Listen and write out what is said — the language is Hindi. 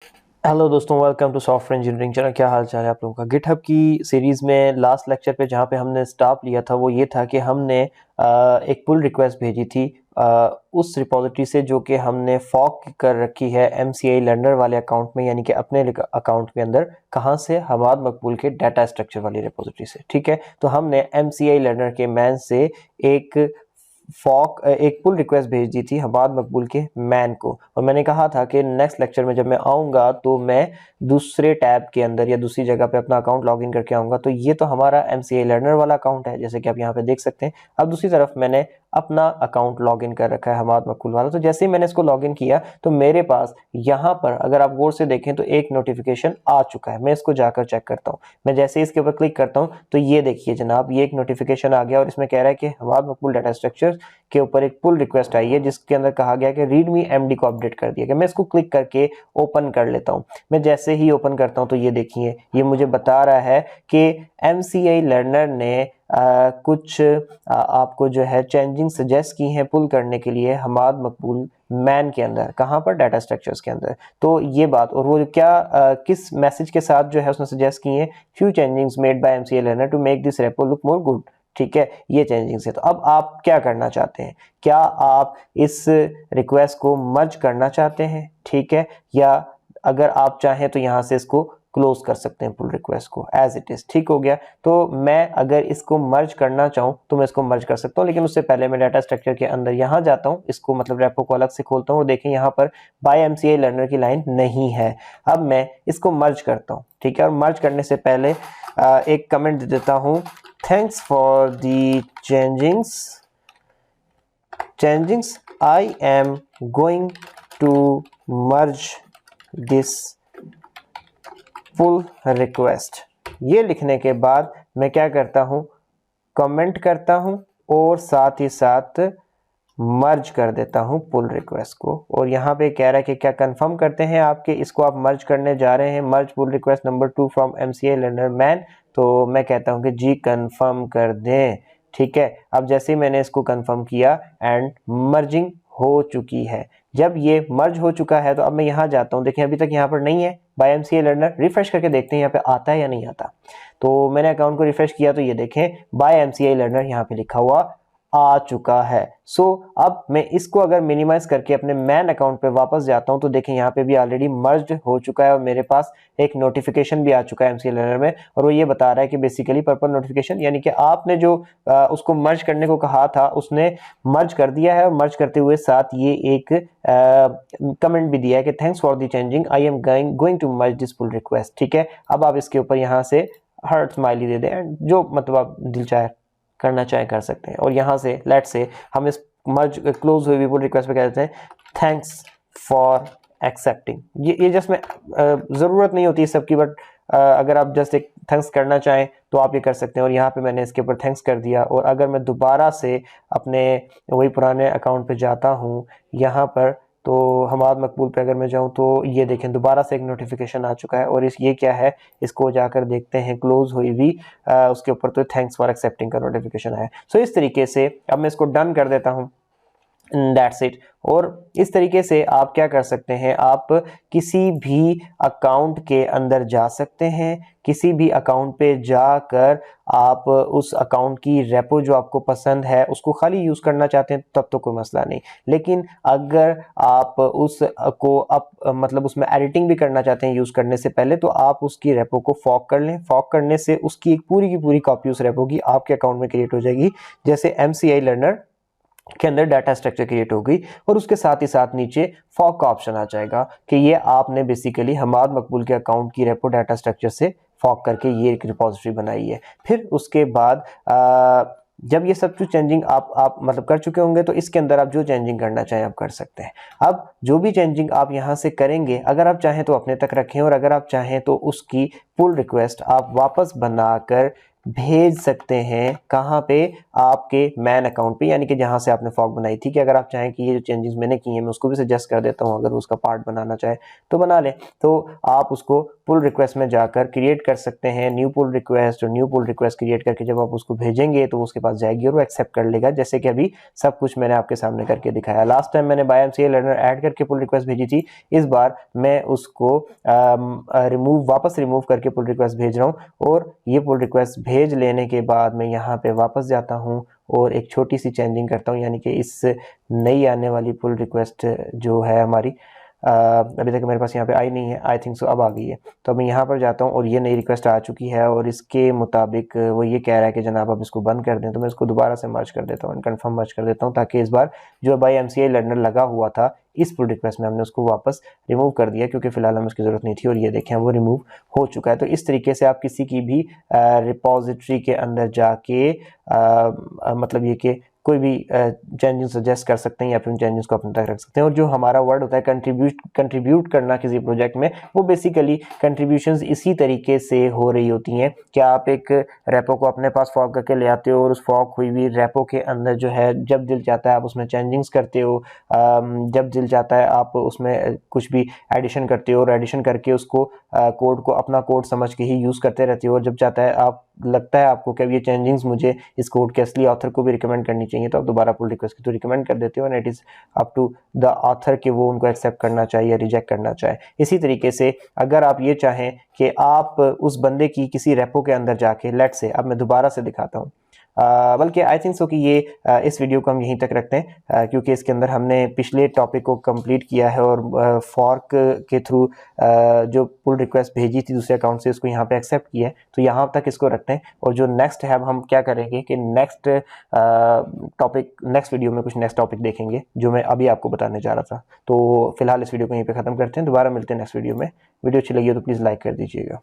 हेलो दोस्तों, welcome to software engineering channel. क्या हाल चाल है आप लोगों का। गिटहब की सीरीज़ में लास्ट लेक्चर पे जहाँ पे हमने स्टॉप लिया था वो ये था कि हमने एक पुल रिक्वेस्ट भेजी थी उस रिपॉजिटरी से जो कि हमने फॉक कर रखी है MCI लर्नर वाले अकाउंट में, यानी कि अपने अकाउंट के अंदर। कहाँ से? हमाद मकबूल के डाटा स्ट्रक्चर वाली रिपॉजिटरी से। ठीक है, तो हमने MCI लर्नर के मैन से एक एक पुल रिक्वेस्ट भेज दी थी हमाद मकबूल के मैन को, और मैंने कहा था कि नेक्स्ट लेक्चर में जब मैं आऊँगा तो मैं दूसरे टैब के अंदर या दूसरी जगह पे अपना अकाउंट लॉगिन करके आऊँगा। तो ये तो हमारा MCI लर्नर वाला अकाउंट है, जैसे कि आप यहाँ पे देख सकते हैं। अब दूसरी तरफ मैंने अपना अकाउंट लॉगिन कर रखा है हमाद मकबूल वाला। तो जैसे ही मैंने इसको लॉगिन किया तो मेरे पास यहाँ पर, अगर आप गौर से देखें तो एक नोटिफिकेशन आ चुका है। मैं इसको जाकर चेक करता हूँ। मैं जैसे ही इसके ऊपर क्लिक करता हूँ तो ये देखिए जनाब, ये एक नोटिफिकेशन आ गया और इसमें कह रहा है कि हमाद मकबूल डाटा स्ट्रक्चर के ऊपर एक पुल रिक्वेस्ट आई है जिसके अंदर कहा गया कि रीडमी एमडी को अपडेट कर दिया गया। मैं इसको क्लिक करके ओपन कर लेता हूं। मैं जैसे ही ओपन करता हूं तो ये देखिए, ये मुझे बता रहा है कि MCI लर्नर ने कुछ आपको जो है चेंजिंग सजेस्ट की हैं पुल करने के लिए हमाद मकबूल मैन के अंदर। कहां पर? डाटा स्ट्रक्चर्स के अंदर। तो ये बात, और वो क्या किस मैसेज के साथ जो है उसने सजेस्ट की है, few changings made by MCI learner to make this repo look more good. ठीक है, ये चेंजिंग्स है। तो अब आप क्या करना चाहते हैं? क्या आप इस रिक्वेस्ट को मर्ज करना चाहते हैं? ठीक है, या अगर आप चाहें तो यहां से इसको क्लोज कर सकते हैं पुल रिक्वेस्ट को एज इट इज। ठीक हो गया। तो मैं अगर इसको मर्ज करना चाहूं तो मैं इसको मर्ज कर सकता हूं, लेकिन उससे पहले मैं डाटा स्ट्रक्चर के अंदर यहां जाता हूं, इसको मतलब रेपो को अलग से खोलता हूं और देखें यहां पर बाय MCI लर्नर की लाइन नहीं है। अब मैं इसको मर्ज करता हूं। ठीक है, और मर्ज करने से पहले एक कमेंट दे देता हूं, thanks for the changings. I am going to merge this pull request। ये लिखने के बाद मैं क्या करता हूं, कमेंट करता हूं और साथ ही साथ मर्ज कर देता हूं पुल रिक्वेस्ट को। और यहाँ पे कह रहा है कि क्या कंफर्म करते हैं आपके इसको आप मर्ज करने जा रहे हैं, merge pull request number 2 from MCI learner man. तो मैं कहता हूं कि जी कंफर्म कर दें। ठीक है, अब जैसे ही मैंने इसको कंफर्म किया एंड मर्जिंग हो चुकी है। जब ये मर्ज हो चुका है तो अब मैं यहाँ जाता हूँ। देखिए अभी तक यहाँ पर नहीं है बाय MCI लर्नर। रिफ्रेश करके देखते हैं यहाँ पे आता है या नहीं आता। तो मैंने अकाउंट को रिफ्रेश किया तो ये देखें बाय MCI लर्नर यहाँ पे लिखा हुआ आ चुका है। सो अब मैं इसको अगर मिनिमाइज करके अपने मैन अकाउंट पे वापस जाता हूं तो देखें यहाँ पे भी ऑलरेडी मर्ज्ड हो चुका है और मेरे पास एक नोटिफिकेशन भी आ चुका है MCI लर्नर में, और वो ये बता रहा है कि बेसिकली पर्पल नोटिफिकेशन, यानी कि आपने जो उसको मर्ज करने को कहा था उसने मर्ज कर दिया है। और मर्ज करते हुए साथ ये एक कमेंट भी दिया है कि thanks for the changing, I am going to merge this pull request. ठीक है, अब आप इसके ऊपर यहाँ से हार्ट स्माइली दे दें, जो मतलब आप दिल चाहे करना चाहे कर सकते हैं। और यहाँ से लेट से हम इस मर्ज क्लोज हुई पुल रिक्वेस्ट पे कह देते हैं थैंक्स फॉर एक्सेप्टिंग। ये जस्ट में ज़रूरत नहीं होती है सबकी, बट अगर आप जस्ट एक थैंक्स करना चाहें तो आप ये कर सकते हैं। और यहाँ पे मैंने इसके ऊपर थैंक्स कर दिया। और अगर मैं दोबारा से अपने वही पुराने अकाउंट पे जाता हूँ यहाँ पर, तो हमाद मकबूल पे अगर मैं जाऊं तो ये देखें दोबारा से एक नोटिफिकेशन आ चुका है। और ये क्या है, इसको जाकर देखते हैं क्लोज हुई भी उसके ऊपर तो थैंक्स फॉर एक्सेप्टिंग का नोटिफिकेशन है। सो इस तरीके से अब मैं इसको डन कर देता हूं, दैट्स इट। और इस तरीके से आप क्या कर सकते हैं, आप किसी भी अकाउंट के अंदर जा सकते हैं, किसी भी अकाउंट पे जाकर आप उस अकाउंट की रेपो जो आपको पसंद है उसको खाली यूज़ करना चाहते हैं तब तो कोई मसला नहीं। लेकिन अगर आप उसको मतलब उसमें एडिटिंग भी करना चाहते हैं यूज़ करने से पहले, तो आप उसकी रेपो को फॉक कर लें। फॉक करने से उसकी एक पूरी की पूरी कॉपी उस रेपो की आपके अकाउंट में क्रिएट हो जाएगी। जैसे MCI लर्नर के अंदर डाटा स्ट्रक्चर क्रिएट हो गई और उसके साथ ही साथ नीचे फॉक का ऑप्शन आ जाएगा कि ये आपने बेसिकली हमाद मकबूल के अकाउंट की रेपो डाटा स्ट्रक्चर से फॉक करके ये एक रिपॉजिटरी बनाई है। फिर उसके बाद जब ये सब कुछ चेंजिंग आप मतलब कर चुके होंगे तो इसके अंदर आप जो चेंजिंग करना चाहें आप कर सकते हैं। अब जो भी चेंजिंग आप यहाँ से करेंगे, अगर आप चाहें तो अपने तक रखें, और अगर आप चाहें तो उसकी पुल रिक्वेस्ट आप वापस बनाकर भेज सकते हैं कहाँ पे, आपके मैन अकाउंट पे, यानी कि जहाँ से आपने फॉर्क बनाई थी। कि अगर आप चाहें कि ये जो चेंजेस मैंने किए हैं मैं उसको भी सजेस्ट कर देता हूँ, अगर उसका पार्ट बनाना चाहे तो बना लें। तो आप उसको पुल रिक्वेस्ट में जाकर क्रिएट कर सकते हैं न्यू पुल रिक्वेस्ट, और न्यू पुल रिक्वेस्ट क्रिएट करके जब आप उसको भेजेंगे तो उसके पास जाएगी और वो एक्सेप्ट कर लेगा, जैसे कि अभी सब कुछ मैंने आपके सामने करके दिखाया। लास्ट टाइम मैंने बाय एमसीए लर्नर ऐड करके पुल रिक्वेस्ट भेजी थी, इस बार मैं उसको वापस रिमूव करके पुल रिक्वेस्ट भेज रहा हूँ। और ये पुल रिक्वेस्ट भेज लेने के बाद मैं यहाँ पे वापस जाता हूँ और एक छोटी सी चेंजिंग करता हूँ, यानी कि इस नई आने वाली पुल रिक्वेस्ट जो है हमारी अभी तक मेरे पास यहाँ पे आई नहीं है, आई थिंक सो अब आ गई है। तो मैं यहाँ पर जाता हूँ और ये नई रिक्वेस्ट आ चुकी है, और इसके मुताबिक वो ये कह रहा है कि जनाब आप इसको बंद कर दें। तो मैं इसको दोबारा से मर्ज कर देता हूँ, कन्फर्म मर्ज कर देता हूँ, ताकि इस बार जो बाय एमसीआई लर्नर लगा हुआ था इस पुल रिक्वेस्ट में हमने उसको वापस रिमूव कर दिया, क्योंकि फिलहाल हमें उसकी ज़रूरत नहीं थी। और ये देखें वो रिमूव हो चुका है। तो इस तरीके से आप किसी की भी रिपोजिटरी के अंदर जाके मतलब ये कि कोई भी चेंजेस सजेस्ट कर सकते हैं या फिर उन चेंजेस को अपने तक रख सकते हैं। और जो हमारा वर्ड होता है कंट्रीब्यूट करना किसी प्रोजेक्ट में, वो बेसिकली कंट्रीब्यूशंस इसी तरीके से हो रही होती हैं कि आप एक रेपो को अपने पास फॉर्क करके ले आते हो, और उस फॉर्क हुई हुई रेपो के अंदर जो है जब दिल चाहता है आप उसमें चेंजिंग्स करते हो, जब दिल चाहता है आप उसमें कुछ भी एडिशन करते हो, और एडिशन करके उसको कोड को अपना कोड समझ के ही यूज़ करते रहते हो। और जब चाहता है आप लगता है आपको कि अब ये चेंजिंग्स मुझे इस कोड के असली ऑथर को भी रिकमेंड करनी चाहिए, तो आप दोबारा पुल रिक्वेस्ट की तो रिकमेंड कर देते हो, and it is up to the author कि वो उनको एक्सेप्ट करना चाहिए या रिजेक्ट करना चाहे। इसी तरीके से अगर आप ये चाहें कि आप उस बंदे की किसी रेपो के अंदर जाके, लेट से अब मैं दोबारा से दिखाता हूँ, बल्कि आई थिंक सो कि ये इस वीडियो को हम यहीं तक रखते हैं, क्योंकि इसके अंदर हमने पिछले टॉपिक को कंप्लीट किया है, और फॉर्क के थ्रू जो पुल रिक्वेस्ट भेजी थी दूसरे अकाउंट से उसको यहाँ पे एक्सेप्ट किया है। तो यहाँ तक इसको रखते हैं, और जो नेक्स्ट है हम क्या करेंगे कि नेक्स्ट वीडियो में कुछ नेक्स्ट टॉपिक देखेंगे जो मैं अभी आपको बताने जा रहा था। तो फिलहाल इस वीडियो को यहीं पे ख़त्म करते हैं, दोबारा मिलते हैं नेक्स्ट वीडियो में। वीडियो अच्छी लगी हो तो प्लीज़ लाइक कर दीजिएगा।